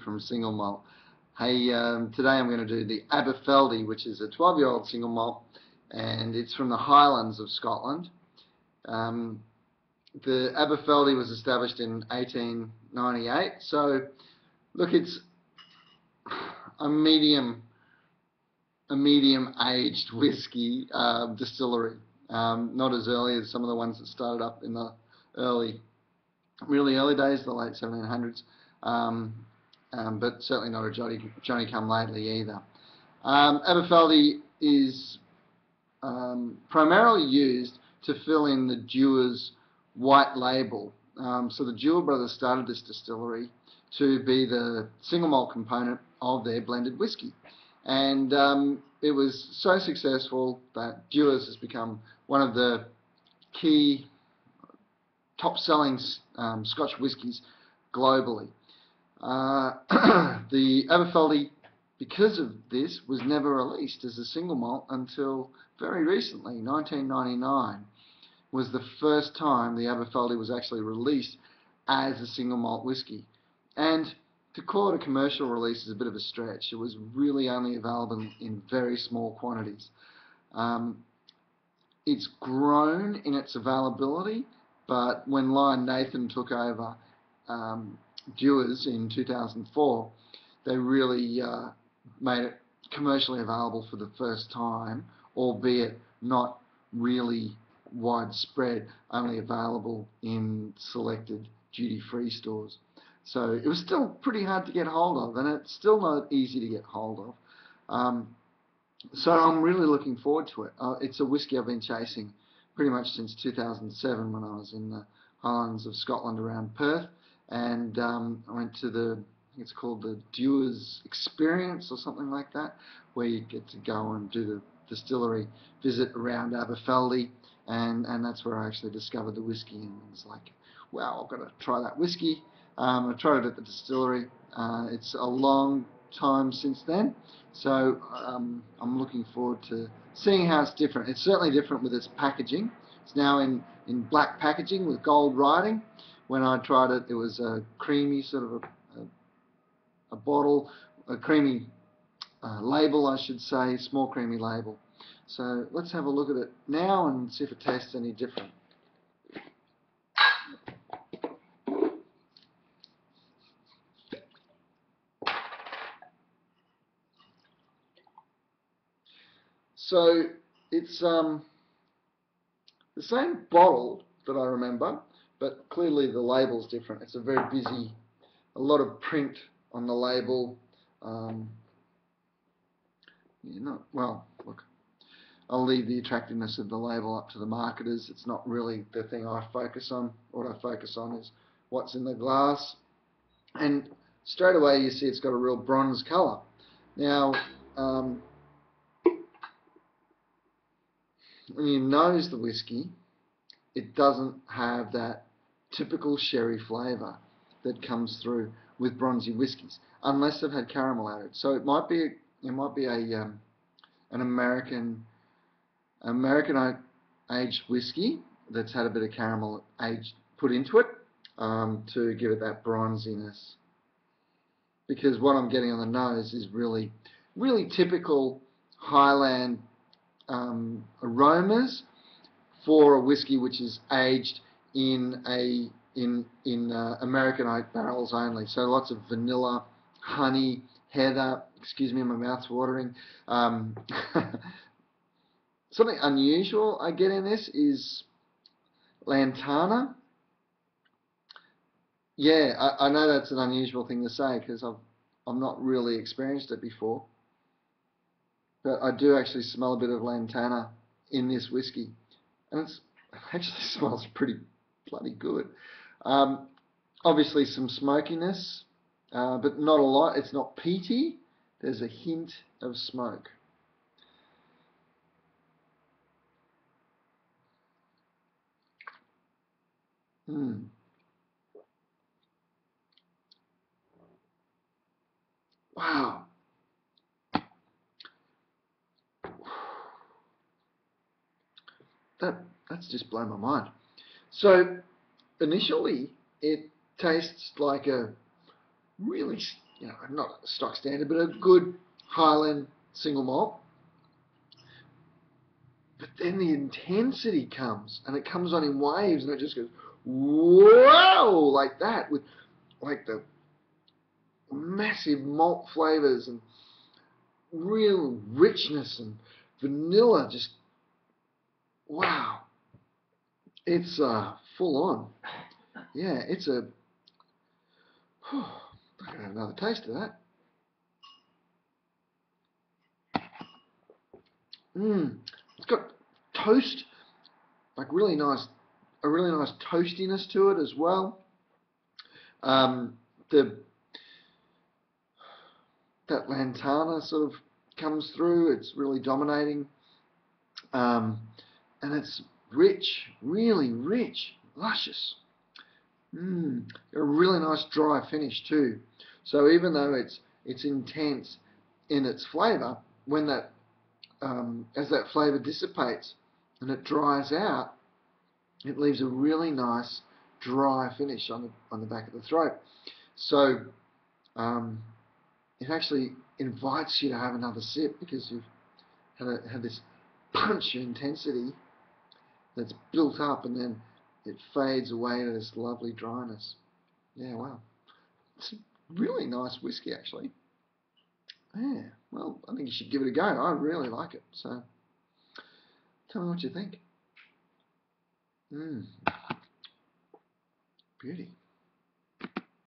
From single malt. Hey, today I'm going to do the Aberfeldy, which is a 12-year-old single malt, and it's from the Highlands of Scotland. Um, the Aberfeldy was established in 1898, so look, it's a medium aged whiskey distillery. Not as early as some of the ones that started up in the really early days, the late 1700s. But certainly not a Johnny come lately either. Aberfeldy is primarily used to fill in the Dewar's white label. So the Dewar brothers started this distillery to be the single malt component of their blended whiskey. And it was so successful that Dewar's has become one of the key top-selling Scotch whiskies globally. The Aberfeldy, because of this, was never released as a single malt until very recently. 1999 was the first time the Aberfeldy was actually released as a single malt whiskey. And to call it a commercial release is a bit of a stretch. It was really only available in very small quantities. It's grown in its availability, but when Lion Nathan took over Dewar's in 2004, they really made it commercially available for the first time, albeit not really widespread, only available in selected duty-free stores. So it was still pretty hard to get hold of, and it's still not easy to get hold of. So I'm really looking forward to it. It's a whiskey I've been chasing pretty much since 2007 when I was in the Highlands of Scotland around Perth. And I went to I think it's called the Dewar's Experience or something like that, where you get to go and do the distillery visit around Aberfeldy, and that's where I actually discovered the whiskey, and it was like, wow, I've got to try that whiskey. I tried it at the distillery. It's a long time since then, so I'm looking forward to seeing how it's different. It's certainly different with its packaging. It's now in black packaging with gold writing. When I tried it, it was a creamy sort of a bottle, a creamy label, I should say, small creamy label. So let's have a look at it now and see if it tastes any different. So it's the same bottle that I remember, but clearly the label's different. It's a very busy, a lot of print on the label. Well, look, I'll leave the attractiveness of the label up to the marketers. It's not really the thing I focus on. What I focus on is what's in the glass. And straight away you see it's got a real bronze colour. Now, when you nose the whiskey, it doesn't have that typical sherry flavour that comes through with bronzy whiskies, unless they've had caramel added. So it might be an American aged whiskey that's had a bit of caramel put into it to give it that bronziness. Because what I'm getting on the nose is really typical Highland aromas for a whiskey which is aged in American oak barrels only. So lots of vanilla, honey, heather. Excuse me, my mouth's watering. Something unusual I get in this is lantana. Yeah, I know that's an unusual thing to say because I've not really experienced it before. But I do actually smell a bit of lantana in this whiskey, and it actually smells pretty bloody good. Obviously some smokiness, but not a lot. It's not peaty. There's a hint of smoke. Wow. That's just blown my mind. So initially it tastes like a really not stock standard, but a good Highland single malt. But then the intensity comes, and it comes on in waves, and it just goes, whoa, like that, with like the massive malt flavours and real richness and vanilla. Just wow, it's full on. Yeah, it's a. I can have another taste of that. It's got toast, like a really nice toastiness to it as well. That lantana sort of comes through. It's really dominating, and it's rich, really rich, luscious. A really nice dry finish too. So even though it's intense in its flavour, when that as that flavour dissipates and it dries out, it leaves a really nice dry finish on the back of the throat. So it actually invites you to have another sip because you've had this punch of intensity that's built up, and then it fades away to this lovely dryness. Yeah, wow. It's a really nice whiskey, actually. Yeah, well, I think you should give it a go. I really like it. So, tell me what you think. Beauty.